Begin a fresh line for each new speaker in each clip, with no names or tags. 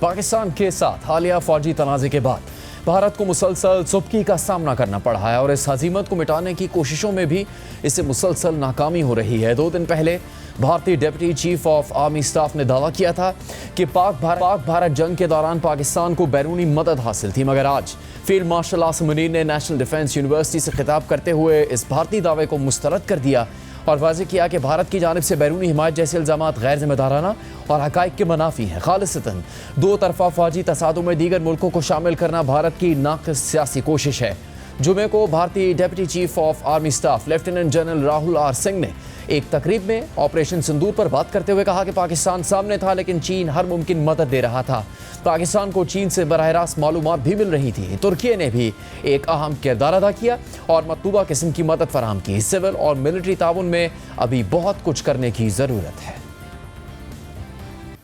पाकिस्तान के साथ हालिया फौजी तनाज़े के बाद भारत को मुसलसल चुपकी का सामना करना पड़ा है और इस हजीमत को मिटाने की कोशिशों में भी इसे मुसलसल नाकामी हो रही है। 2 दिन पहले भारतीय deputy chief of army staff ने दावा किया था कि पाक भारत जंग के दौरान पाकिस्तान को बैरूनी मदद हासिल थी, मगर आज फील्ड मार्शल आसिम मुनीर ने नेशनल डिफेंस यूनिवर्सिटी से खिताब करते हुए इस भारतीय दावे को मुस्तरद कर दिया और वाज़ेह किया कि भारत की जानिब से बैरूनी हिमायत जैसे इल्ज़ामात गैर जिम्मेदाराना और हक़ाइक़ के मुनाफी हैं। खालिसतन दो तरफ़ा फ़ौजी तसादुम में दीगर मुल्कों को शामिल करना भारत की नाक़िस सियासी कोशिश है। जुमे को भारतीय deputy chief of army staff lieutenant general Rahul R Singh ने एक तकरीब में ऑपरेशन सिंदूर पर बात करते हुए कहा कि पाकिस्तान सामने था, लेकिन चीन हर मुमकिन मदद दे रहा था। पाकिस्तान को चीन से बराह रास्त मालूमात भी मिल रही थी। तुर्की ने भी एक अहम किरदार अदा किया और मतलूबा किस्म की मदद फराहम की। सिविल और मिलिट्री ताउन में अभी बहुत कुछ करने की ज़रूरत है।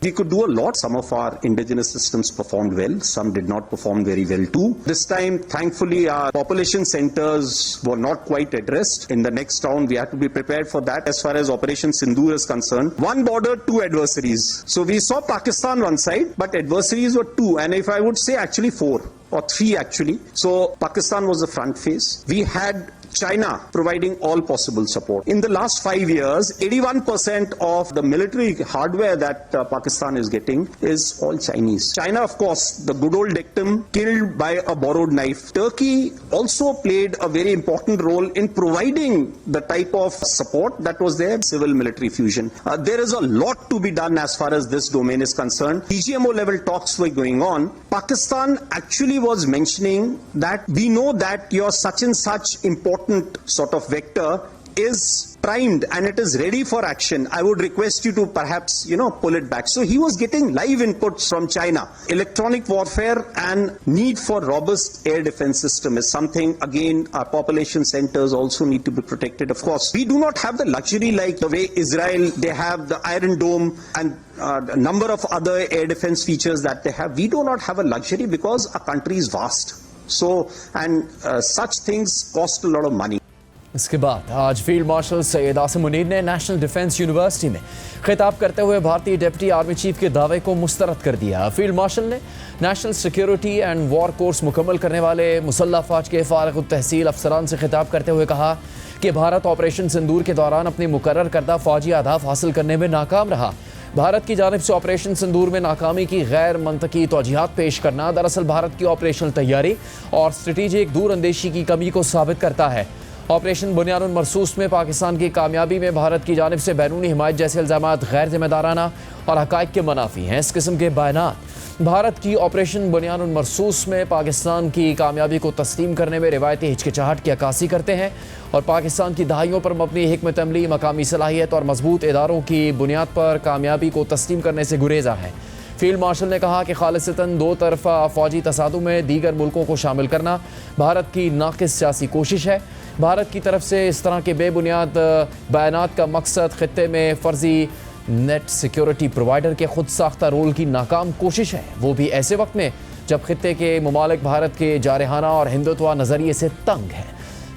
We could do a lot. Some of our indigenous systems performed well. Some did not perform very well too. This time, thankfully, our population centers were not quite addressed. In the next round, we had to be prepared for that. As far as Operation Sindoor is concerned, one border, 2 adversaries. So we saw Pakistan one side, but adversaries were 2. And if I would say actually 4 or 3 actually. So Pakistan was the front face. We had China providing all possible support. In the last 5 years, 81% of the military hardware that Pakistan is getting is all Chinese. China, of course, the good old dictum, killed by a borrowed knife. Turkey also played a very important role in providing the type of support that was there, civil-military fusion. There is a lot to be done as far as this domain is concerned. PGMO level talks were going on. Pakistan actually was mentioning that we know that your such and such important sort of vector is primed and it is ready for action. I would request you to perhaps, pull it back. So he was getting live inputs from China. Electronic warfare and need for robust air defense system is something, again, our population centers also need to be protected. Of course, we do not have the luxury like the way Israel, they have the Iron Dome and a number of other air defense features that they have. We do not have a luxury because our country is vast. So, and such things cost a lot of money.
इसके बाद आज field marshal Syed Asim Munir ने national defence university में खिताब करते हुए भारतीय deputy army chief के दावे को मुस्तरद कर दिया। फील्ड मार्शल ने national security and war course मुकम्मल करने वाले मुसल्लह फ़ौज के फ़ारिग़ तहसील अफसरान से खिताब करते हुए कहा कि भारत ऑपरेशन सिंदूर के दौरान अपने मुकर्रर करदा फ़ौजी अहदाफ हासिल करने में नाकाम रहा। भारत की जानिब से ऑपरेशन सिंदूर में नाकामी की गैर मंतकी तौजीहात पेश करना दरअसल भारत की ऑपरेशनल तैयारी और स्ट्रेटेजिक दूरअंदेशी की कमी को साबित करता है। ऑपरेशन बुनियानुल मरसूस में पाकिस्तान की कामयाबी में भारत की जानिब से बैरूनी हिमायत जैसे इल्ज़ामात गैर जिम्मेदाराना और हक़ाइक़ के मुनाफी हैं। इस किस्म के बयानात भारत की ऑपरेशन बुनियानुल मरसूस में पाकिस्तान की कामयाबी को तस्लीम करने में रिवायती हिचकिचाहट की अक्कासी करते हैं और पाकिस्तान की दहाइयों पर मबनी हिकमत अमली, मकामी सलाहियत और मजबूत इदारों की बुनियाद पर कामयाबी को तस्लीम करने से गुरेज़ा है। फील्ड मार्शल ने कहा कि खालिसतन दो तरफ़ा फ़ौजी तसादुम में दीगर मुल्कों को शामिल करना भारत की नाक़िस सियासी कोशिश है। भारत की तरफ से इस तरह के बेबुनियाद बयानात का मकसद ख़ित्ते में फ़र्जी नेट सिक्योरिटी प्रोवाइडर के खुद साख्ता रोल की नाकाम कोशिश है, वो भी ऐसे वक्त में जब ख़ित्ते के ममालिक भारत के जारहाना और हिंदुत्व नज़रिए से तंग हैं।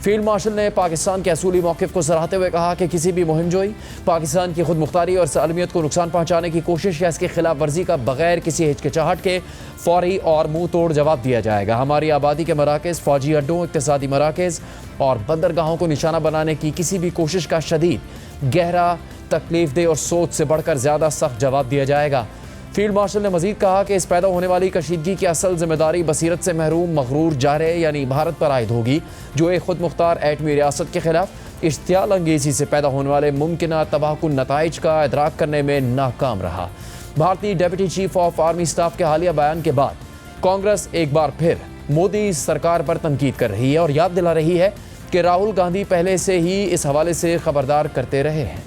फील्ड मार्शल ने पाकिस्तान के असूली मौक़िफ़ को सराहते हुए कहा कि किसी भी मुहिमजोई, पाकिस्तान की खुद मुख्तारी और सालमियत को नुकसान पहुँचाने की कोशिश या इसकी खिलाफ वर्जी का बगैर किसी हिचकिचाहट के फौरी और मुँह तोड़ जवाब दिया जाएगा। हमारी आबादी के मराकज़, फ़ौजी अड्डों, इक़्तिसादी मराकज़ और बंदरगाहों को निशाना बनाने की किसी भी कोशिश का शदीद, गहरा, तकलीफ़देह और सोच से बढ़कर ज़्यादा सख्त जवाब दिया जाएगा। फील्ड मार्शल ने मज़ीद कहा कि इस पैदा होने वाली कशीदगी की असल जिम्मेदारी बसीरत से महरूम मगरूर जारे यानी भारत पर आयद होगी, जो एक खुद मुख्तार एटमी रियासत के खिलाफ इश्तियाल अंगेज़ी से पैदा होने वाले मुमकिन तबाहकुन नताइज का इदराक करने में नाकाम रहा। भारतीय deputy chief of army staff के हालिया बयान के बाद कांग्रेस एक बार फिर मोदी सरकार पर तनकीद कर रही है और याद दिला रही है कि राहुल गांधी पहले से ही इस हवाले से खबरदार करते रहे हैं।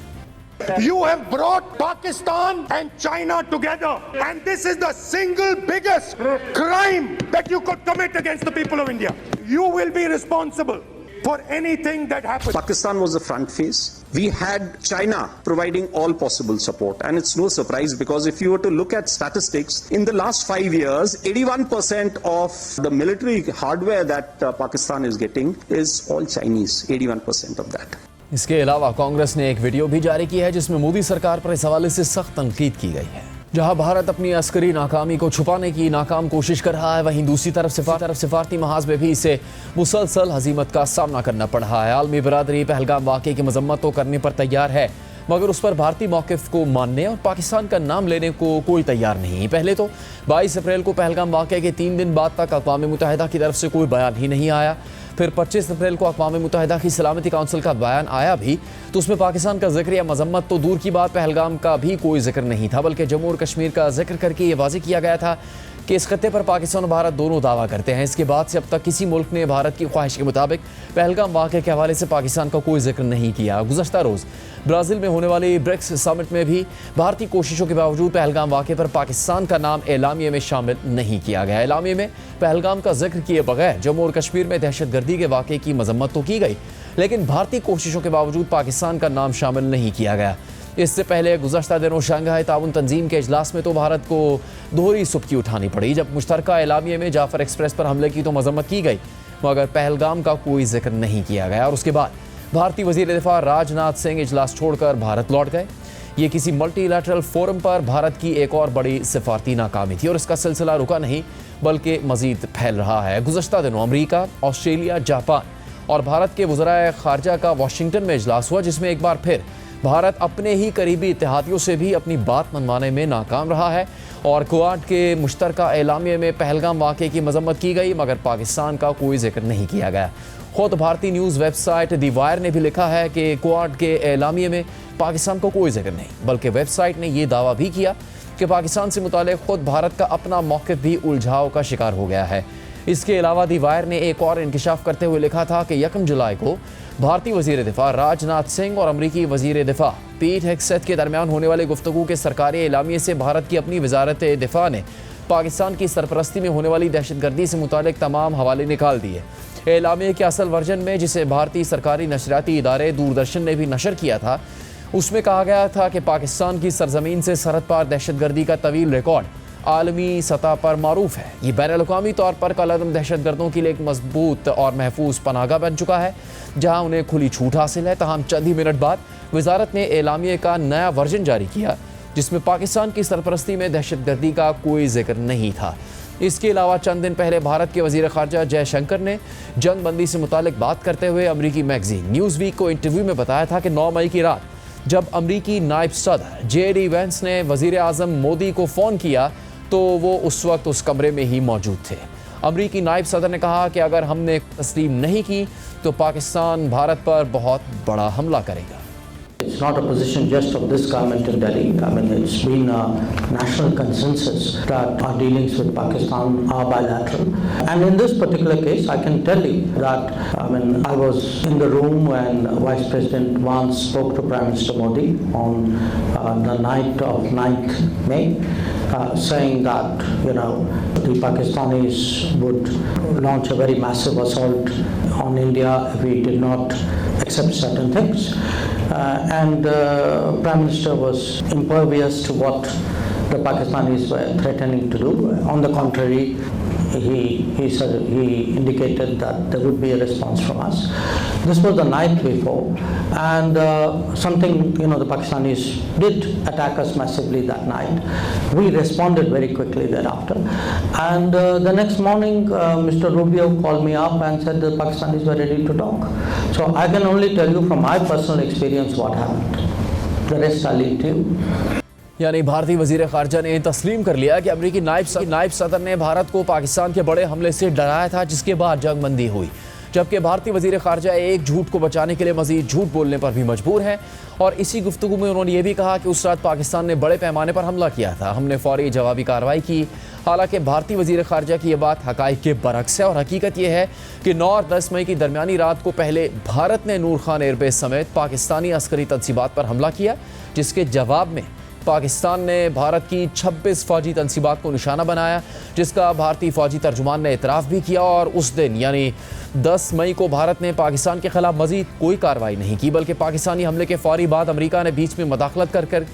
You have brought Pakistan and China together, and this is the single biggest crime that you could commit against the people of India. You will be responsible for anything that happens.
Pakistan was the front face. We had China providing all possible support, and it's no surprise because if you were to look at statistics, in the last 5 years, 81% of the military hardware that Pakistan is getting is all Chinese, 81% of that.
इसके अलावा कांग्रेस ने एक video भी जारी की है जिसमें मोदी सरकार पर इस हवाले से सख्त तनकीद की गई है। जहां भारत अपनी अस्करी नाकामी को छुपाने की नाकाम कोशिश कर रहा है, वहीं दूसरी तरफ सिफारती महाज में भी इसे मुसलसल हजीमत का सामना करना पड़ रहा है। आलमी बरादरी पहलगाम वाक़े की मजम्मत तो करने पर तैयार है, मगर उस पर भारतीय मौक़िफ़ को मानने और पाकिस्तान का नाम लेने को कोई तैयार नहीं। पहले तो 22 अप्रैल को पहलगाम वाक़े के 3 दिन बाद तक अक़वाम मुत्तहिदा की तरफ से कोई बयान ही नहीं आया। फिर 25 अप्रैल को अक़वाम मुत्तहिदा की सलामती काउंसिल का बयान आया भी, तो उसमें पाकिस्तान का जिक्र या मजम्मत तो दूर की बात, पहलगाम का भी कोई जिक्र नहीं था, बल्कि जम्मू और कश्मीर का जिक्र करके ये वाज़ेह किया गया था कि इस खत्ते पर पाकिस्तान और भारत दोनों दावा करते हैं। इसके बाद से अब तक किसी मुल्क ने भारत की ख्वाहिश के मुताबिक पहलगाम वाक़े के हवाले से पाकिस्तान का कोई जिक्र नहीं किया। गुज़श्ता रोज़ ब्राज़ील में होने वाली ब्रिक्स समिट में भी भारतीय कोशिशों के बावजूद पहलगाम वाक़े पर पाकिस्तान का नाम एलामिये में शामिल नहीं किया गया। एलामिये में पहलगाम का जिक्र किए बगैर जम्मू और कश्मीर में दहशतगर्दी के वाक़े की मजम्मत तो की गई, लेकिन भारतीय कोशिशों के बावजूद पाकिस्तान का नाम शामिल नहीं किया गया। इससे पहले गुज़श्ता दिनों शंघाई ताउन तंजीम के इजलास में तो भारत को दोहरी सुबकी उठानी पड़ी। जब मुश्तरका एलामिये में जाफर एक्सप्रेस पर हमले की तो मजम्मत की गई, मगर पहलगाम का कोई जिक्र नहीं किया गया। और उसके बाद भारतीय वज़ीर दिफा राजनाथ सिंह इजलास छोड़कर भारत लौट गए। ये किसी मल्टीलैटरल फोरम पर भारत की एक और बड़ी सिफारती नाकामी थी, और इसका सिलसिला रुका नहीं बल्कि मज़ीद फैल रहा है। गुज़श्ता दिनों अमरीका, ऑस्ट्रेलिया, जापान और भारत के वज़राए ख़ारजा का वाशिंगटन में इजलास हुआ, जिसमें एक बार फिर भारत अपने ही करीबी इत्तेहादियों से भी अपनी बात मनवाने में नाकाम रहा है। और क्वाड के मुश्तरका एलामिये में पहलगाम वाक़े की मजम्मत की गई, मगर पाकिस्तान का कोई जिक्र नहीं किया गया। खुद भारतीय न्यूज़ वेबसाइट दी वायर ने भी लिखा है कि क्वाड के एलामिये में पाकिस्तान को कोई जिक्र नहीं, बल्कि वेबसाइट ने यह दावा भी किया कि पाकिस्तान से मुताल्लिक़ खुद भारत का अपना मौक़िफ़ भी उलझाव का शिकार हो गया है। इसके अलावा दी वायर ने एक और इंकशाफ करते हुए लिखा था कि 1 जुलाई को भारतीय वज़ीर दिफा राजनाथ सिंह और अमरीकी वज़ीर दिफा पीट हेग्सेथ के दरमियान होने वाले गुफ्तगू के सरकारी एलामिये से भारत की अपनी वज़ारत दिफा ने पाकिस्तान की सरपरस्ती में होने वाली दहशतगर्दी से मुताल्लिक़ तमाम हवाले निकाल दिए। एलामिये के असल वर्जन में, जिसे भारतीय सरकारी नशरियाती इदारे दूरदर्शन ने भी नशर किया था, उसमें कहा गया था कि पाकिस्तान की सरजमीन से सरहद पार दहशतगर्दी का तवील रिकॉर्ड आलमी सतह पर मारूफ है। ये बैनुल-अक़वामी तौर पर कलअदम दहशतगर्दों के लिए एक मजबूत और महफूज पनाहगाह बन चुका है, जहाँ उन्हें खुली छूट हासिल है। तमाम चंद ही मिनट बाद वजारत ने एलामिये का नया वर्जन जारी किया, जिसमें पाकिस्तान की सरपरस्ती में दहशतगर्दी का कोई जिक्र नहीं था। इसके अलावा चंद दिन पहले भारत के वज़ीर ख़ारजा जयशंकर ने जंग बंदी से मुतालिक बात करते हुए अमरीकी मैगज़ीन न्यूज़ वीक को इंटरव्यू में बताया था कि 9 मई की रात जब अमरीकी नायब सदर JD वैंस ने वज़ीर आज़म मोदी को फ़ोन किया तो वो उस वक्त उस कमरे में ही मौजूद थे। अमरीकी नायब सदर ने कहा कि अगर हमने तस्लीम नहीं की तो पाकिस्तान भारत पर बहुत बड़ा हमला करेगा।
It's not a position just of this government in Delhi. I mean, it's been a national consensus that our dealings with Pakistan are bilateral. And in this particular case, I can tell you that, I was in the room when Vice President Vance spoke to Prime Minister Modi on the night of 9th May, saying that, the Pakistanis would launch a very massive assault on India if we did not accept certain things. And Prime Minister was impervious to what the Pakistanis were threatening to do. On the contrary, he said, he indicated that there would be a response from us. This was the night before, and something, the Pakistanis did attack us massively that night. We responded very quickly thereafter, and the next morning Mr. Rubio called me up and said the Pakistanis were ready to talk. So I can only tell you from my personal experience what happened. The rest I leave to you.
यानी भारतीय वज़ीर ख़ारजा ने तस्लीम कर लिया कि अमरीकी नायब सदर ने भारत को पाकिस्तान के बड़े हमले से डराया था, जिसके बाद जंग बंदी हुई। जबकि भारतीय वज़ीर ख़ारजा एक झूठ को बचाने के लिए मज़ीद झूठ बोलने पर भी मजबूर हैं। और इसी गुफ्तगू में उन्होंने ये भी कहा कि उस रात पाकिस्तान ने बड़े पैमाने पर हमला किया था, हमने फ़ौरी जवाबी कार्रवाई की। हालांकि भारतीय वज़ीर ख़ारजा की ये बात हक़ाइक़ के बरक्स है, और हकीकत ये है कि 9 और 10 मई की दरमियानी रात को पहले भारत ने नूर खान एयरबेस समेत पाकिस्तानी अस्करी तनसीबात पर हमला किया, जिसके जवाब में पाकिस्तान ने भारत की 26 फ़ौजी तनसीबात को निशाना बनाया, जिसका भारतीय फ़ौजी तर्जुमान ने इतराफ़ भी किया। और उस दिन यानी 10 मई को भारत ने पाकिस्तान के ख़िलाफ़ मज़ीद कोई कार्रवाई नहीं की, बल्कि पाकिस्तानी हमले के फ़ौरी बाद अमरीका ने बीच में मदाखलत कर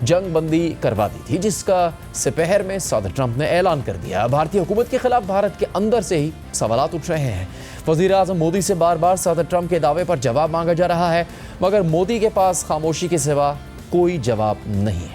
जंग बंदी करवा दी थी, जिसका सिपहर में सदर ट्रंप ने ऐलान कर दिया। भारतीय हुकूमत के ख़िलाफ़ भारत के अंदर से ही सवालात उठ रहे हैं। वज़ीर आज़म मोदी से बार बार सदर ट्रंप के दावे पर जवाब मांगा जा रहा है, मगर मोदी के पास खामोशी के सिवा कोई जवाब नहीं है।